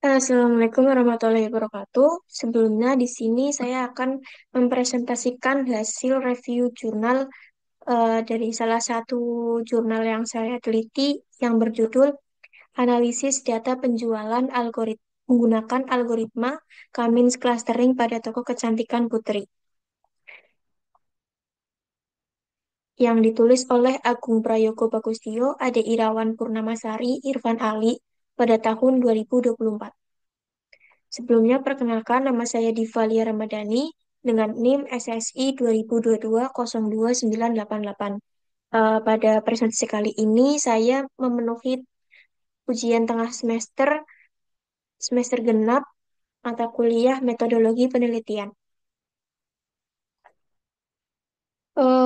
Assalamualaikum warahmatullahi wabarakatuh. Sebelumnya di sini saya akan mempresentasikan hasil review jurnal dari salah satu jurnal yang saya teliti yang berjudul Analisis Data Penjualan Menggunakan Algoritma Cummins Clustering pada Toko Kecantikan Putri yang ditulis oleh Agung Prayogo Bagustio, Ade Irawan Purnamasari, Irfan Ali pada tahun 2024. Sebelumnya, perkenalkan nama saya Divalia Ramadhani dengan NIM SSI 2022-02988. Pada presentasi kali ini, saya memenuhi ujian tengah semester genap, mata kuliah metodologi penelitian.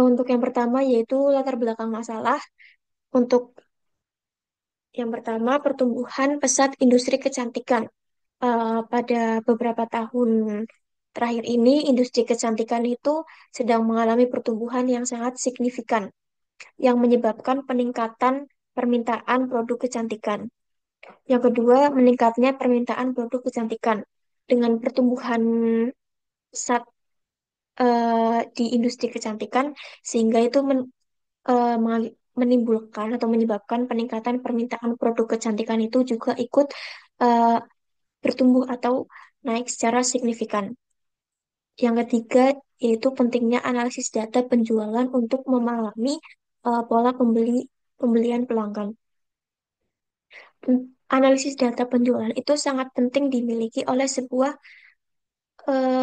Untuk yang pertama, yaitu latar belakang masalah. Untuk yang pertama, pertumbuhan pesat industri kecantikan. Pada beberapa tahun terakhir ini, industri kecantikan itu sedang mengalami pertumbuhan yang sangat signifikan, yang menyebabkan peningkatan permintaan produk kecantikan. Yang kedua, meningkatnya permintaan produk kecantikan. Dengan pertumbuhan pesat di industri kecantikan, sehingga itu menimbulkan atau menyebabkan peningkatan permintaan produk kecantikan itu juga ikut eh, bertumbuh atau naik secara signifikan. Yang ketiga, yaitu pentingnya analisis data penjualan untuk memahami pola pembelian pelanggan. Analisis data penjualan itu sangat penting dimiliki oleh sebuah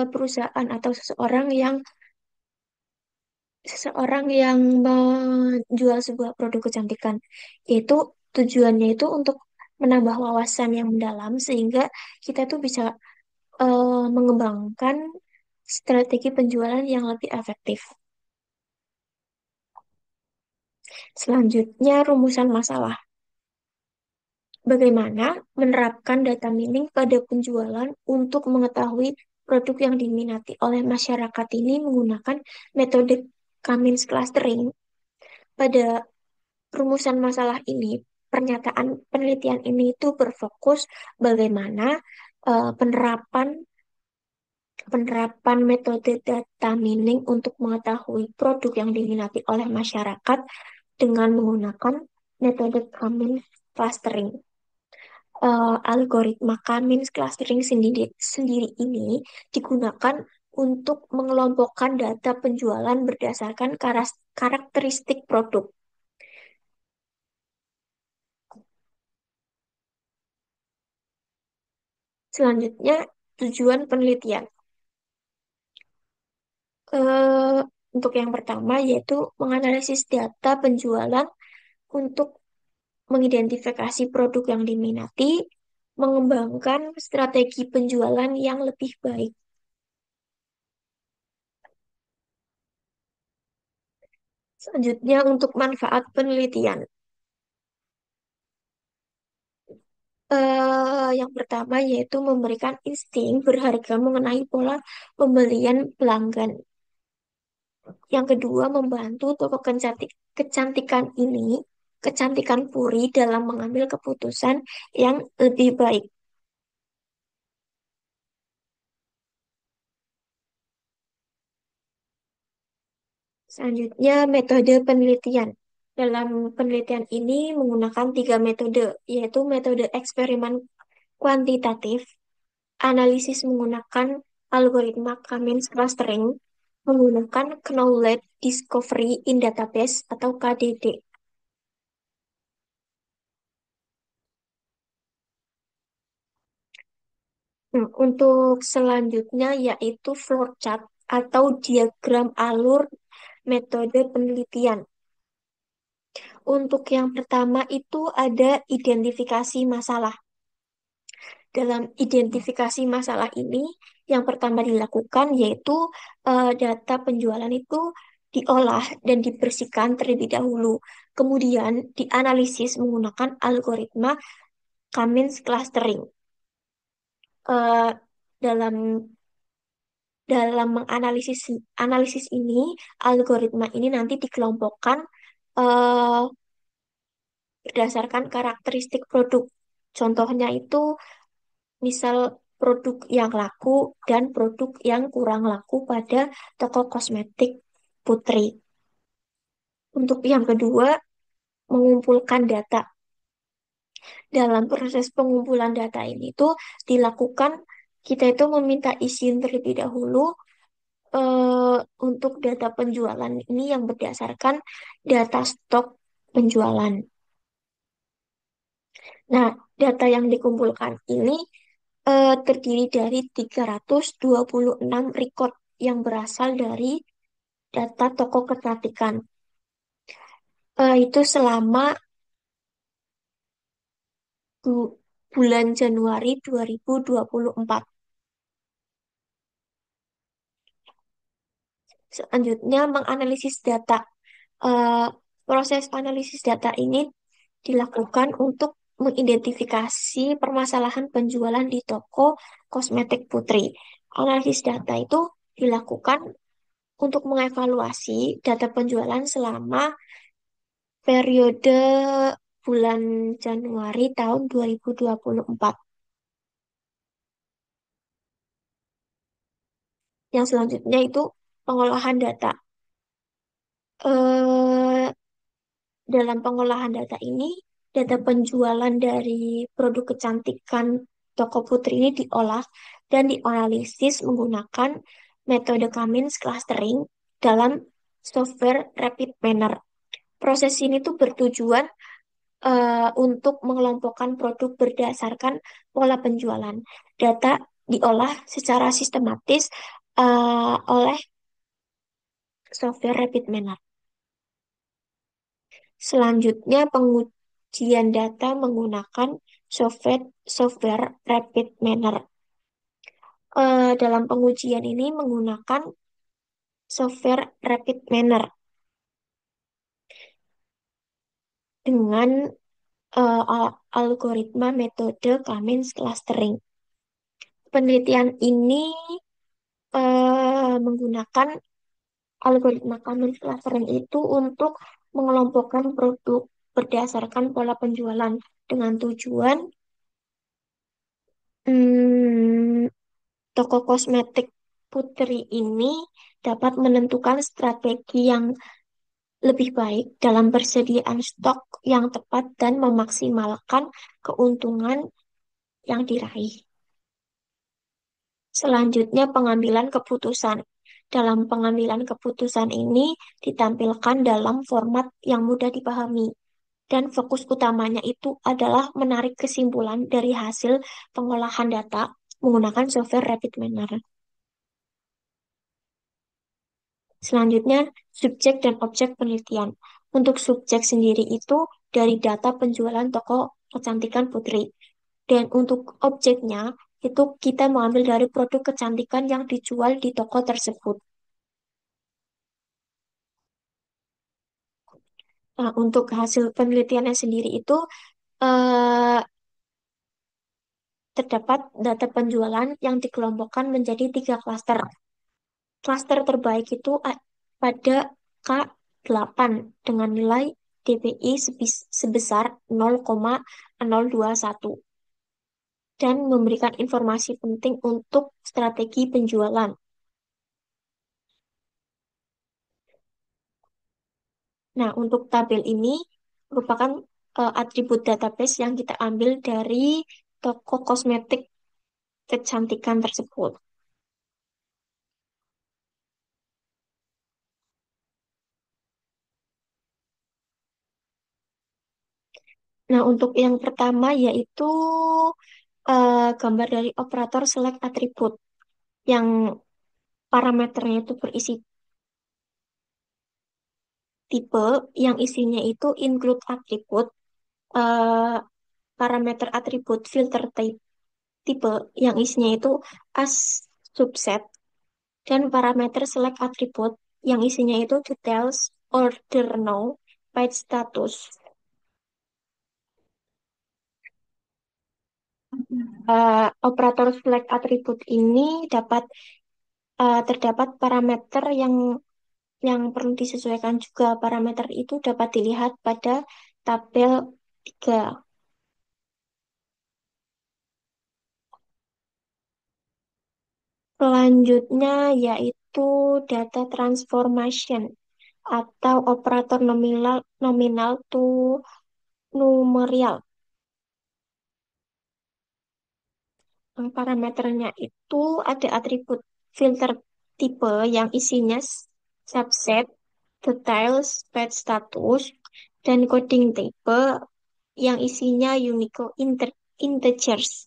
perusahaan atau seseorang yang menjual sebuah produk kecantikan. Itu tujuannya itu untuk menambah wawasan yang mendalam sehingga kita tuh bisa mengembangkan strategi penjualan yang lebih efektif. Selanjutnya, rumusan masalah. Bagaimana menerapkan data mining pada penjualan untuk mengetahui produk yang diminati oleh masyarakat ini menggunakan metode Cummins clustering. Pada rumusan masalah ini, pernyataan penelitian ini itu berfokus bagaimana penerapan penerapan metode data mining untuk mengetahui produk yang diminati oleh masyarakat dengan menggunakan metode Cummins clustering. Algoritma Cummins clustering sendiri ini digunakan untuk mengelompokkan data penjualan berdasarkan karakteristik produk. Selanjutnya, tujuan penelitian. Eh, untuk yang pertama yaitu menganalisis data penjualan untuk mengidentifikasi produk yang diminati, mengembangkan strategi penjualan yang lebih baik. Selanjutnya, untuk manfaat penelitian. Yang pertama yaitu memberikan insting berharga mengenai pola pembelian pelanggan. Yang kedua, membantu toko kecantikan puri dalam mengambil keputusan yang lebih baik. Selanjutnya, metode penelitian. Dalam penelitian ini menggunakan tiga metode, yaitu metode eksperimen kuantitatif, analisis menggunakan algoritma Cummins clustering, menggunakan Knowledge Discovery in Database atau KDD. Untuk selanjutnya yaitu flowchart atau diagram alur metode penelitian. Untuk yang pertama itu ada identifikasi masalah. Dalam identifikasi masalah ini, yang pertama dilakukan yaitu data penjualan itu diolah dan dibersihkan terlebih dahulu. Kemudian dianalisis menggunakan algoritma Cummins clustering. Eh, dalam dalam menganalisis analisis ini, algoritma ini nanti dikelompokkan eh, berdasarkan karakteristik produk. Contohnya itu misal produk yang laku dan produk yang kurang laku pada toko kosmetik Putri. Untuk yang kedua, mengumpulkan data. Dalam proses pengumpulan data ini tuh dilakukan, kita itu meminta izin terlebih dahulu untuk data penjualan ini yang berdasarkan data stok penjualan. Nah, data yang dikumpulkan ini terdiri dari 326 record yang berasal dari data toko kecantikan. Itu selama bulan Januari 2024. Selanjutnya, menganalisis data. Eh, Proses analisis data ini dilakukan untuk mengidentifikasi permasalahan penjualan di toko kosmetik Putri. Analisis data itu dilakukan untuk mengevaluasi data penjualan selama periode bulan Januari tahun 2024. Yang selanjutnya itu pengolahan data. Eh, Dalam pengolahan data ini, data penjualan dari produk kecantikan toko Putri ini diolah dan dianalisis menggunakan metode Cummins clustering dalam software Rapid Manner. Proses ini tuh bertujuan untuk mengelompokkan produk berdasarkan pola penjualan. Data diolah secara sistematis oleh software Rapid Manner. Selanjutnya, pengujian data menggunakan software Rapid Manner. Dalam pengujian ini menggunakan software Rapid Manner dengan algoritma metode Cummins clustering. Penelitian ini menggunakan algoritma Cummins clustering itu untuk mengelompokkan produk berdasarkan pola penjualan dengan tujuan hmm, toko kosmetik Putri ini dapat menentukan strategi yang lebih baik dalam persediaan stok yang tepat dan memaksimalkan keuntungan yang diraih. Selanjutnya, pengambilan keputusan. Dalam pengambilan keputusan ini ditampilkan dalam format yang mudah dipahami, dan fokus utamanya itu adalah menarik kesimpulan dari hasil pengolahan data menggunakan software Rapid Manner. Selanjutnya, subjek dan objek penelitian. Untuk subjek sendiri itu dari data penjualan toko kecantikan Putri. Dan untuk objeknya, itu kita mengambil dari produk kecantikan yang dijual di toko tersebut. Nah, untuk hasil penelitiannya sendiri itu eh, terdapat data penjualan yang dikelompokkan menjadi 3 klaster. Klaster terbaik itu pada K8 dengan nilai DPI sebesar 0,021 dan memberikan informasi penting untuk strategi penjualan. Nah, untuk tabel ini merupakan atribut database yang kita ambil dari toko kosmetik kecantikan tersebut. Nah, untuk yang pertama yaitu gambar dari operator select atribut yang parameternya itu berisi tipe yang isinya itu include atribut, eh, parameter atribut filter type tipe yang isinya itu as subset, dan parameter select atribut yang isinya itu details, order now, page status. Operator select atribut ini terdapat parameter yang perlu disesuaikan juga. Parameter itu dapat dilihat pada tabel 3. Selanjutnya yaitu data transformation atau operator nominal nominal to numerial. Parameternya itu ada atribut filter tipe yang isinya subset, details, page status, dan coding type yang isinya Unicode integers.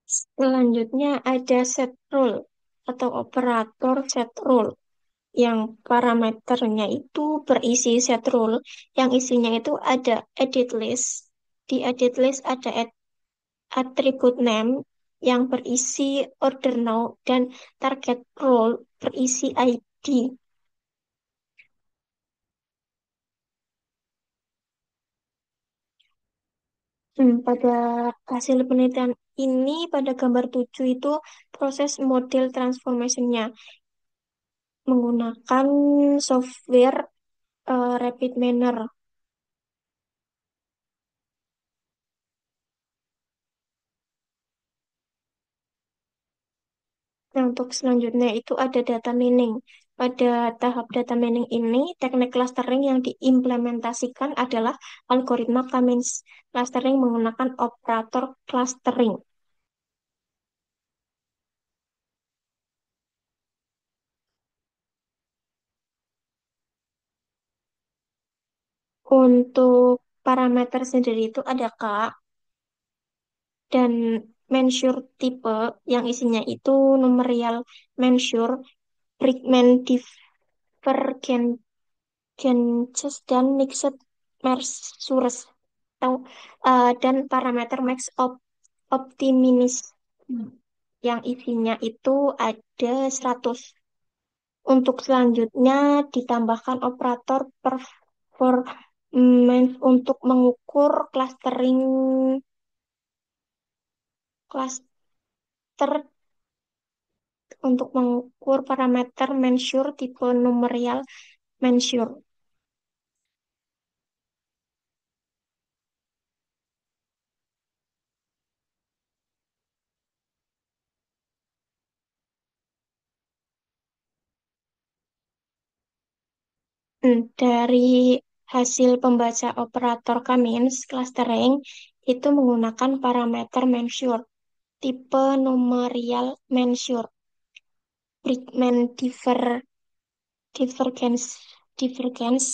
Selanjutnya ada set rule atau operator set rule yang parameternya itu berisi set rule yang isinya itu ada edit list. Di edit list ada atribut name yang berisi order now dan target role berisi ID. Pada hasil penelitian ini pada gambar 7 itu proses model transformation-nya menggunakan software Rapid Manner. Nah, untuk selanjutnya itu ada data mining. Pada tahap data mining ini, teknik clustering yang diimplementasikan adalah algoritma Cummins clustering menggunakan operator clustering. Untuk parameter sendiri itu ada K dan mensure type yang isinya itu numerial mensure, Brickman divergence dan mixed measures atau dan parameter max optimism yang isinya itu ada 100. Untuk selanjutnya ditambahkan operator performance untuk mengukur cluster untuk mengukur parameter mensure tipe numerial mensure. Dari hasil pembaca operator Cummins clustering itu menggunakan parameter mensure, tipe numerial mensure, Brickman divergence, divergence,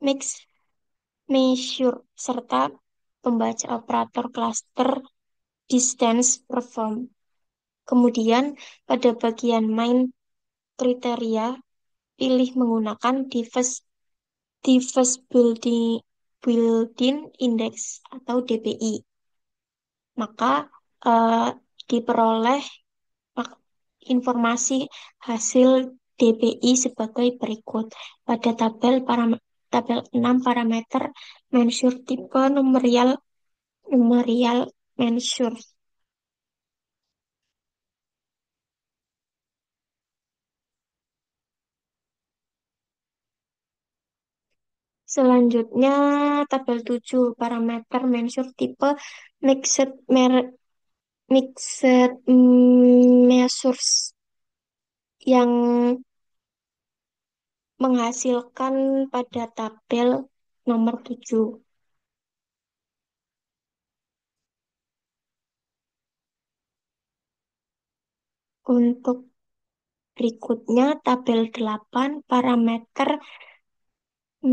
mixed measure, serta pembaca operator cluster distance perform. Kemudian pada bagian main kriteria, pilih menggunakan device building index atau DBI. Maka eh, diperoleh mak- informasi hasil DBI sebagai berikut. Pada tabel 6 parameter mensure tipe numerial mensure. Selanjutnya tabel 7 parameter mensure tipe mixed mixed measures yang menghasilkan pada tabel nomor 7. Untuk berikutnya tabel 8 parameter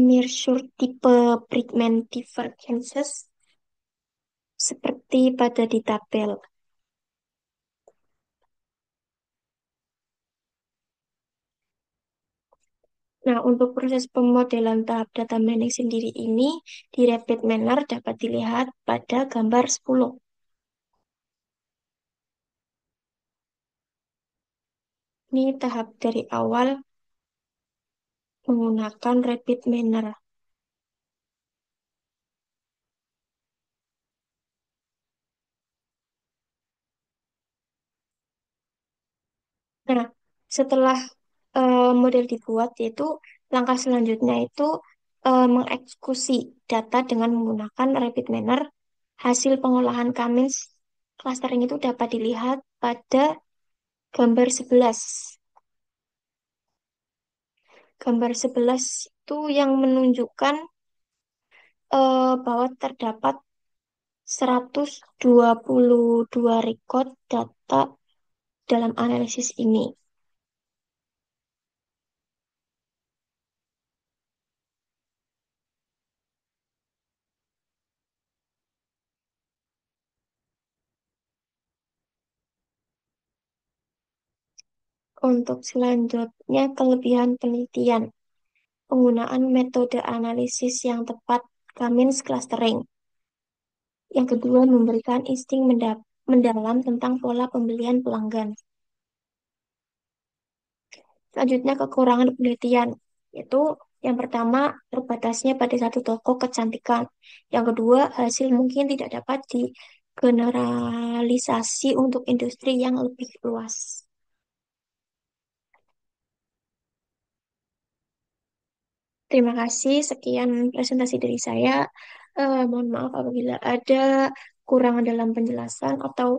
measure tipe Brickman divergences seperti pada di tabel. Nah, untuk proses pemodelan tahap data mining sendiri ini di Rapid Manner dapat dilihat pada gambar 10. Ini tahap dari awal menggunakan Rapid Manner. Nah, setelah model dibuat, yaitu langkah selanjutnya itu mengeksekusi data dengan menggunakan rapid manner. Hasil pengolahan Cummins clustering itu dapat dilihat pada gambar 11. Gambar 11 itu yang menunjukkan bahwa terdapat 122 record data dalam analisis ini. Untuk selanjutnya, kelebihan penelitian. Penggunaan metode analisis yang tepat Cummins clustering. Yang kedua, memberikan insting mendalam tentang pola pembelian pelanggan. Selanjutnya, kekurangan penelitian, yaitu yang pertama, terbatasnya pada satu toko kecantikan. Yang kedua, hasil mungkin tidak dapat digeneralisasi untuk industri yang lebih luas. Terima kasih, sekian presentasi dari saya. Mohon maaf apabila ada kurangan dalam penjelasan atau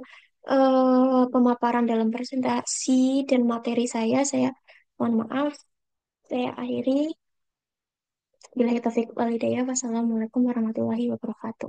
pemaparan dalam presentasi dan materi saya. Saya mohon maaf. Saya akhiri. Bila taufik walhidayah. Wassalamualaikum warahmatullahi wabarakatuh.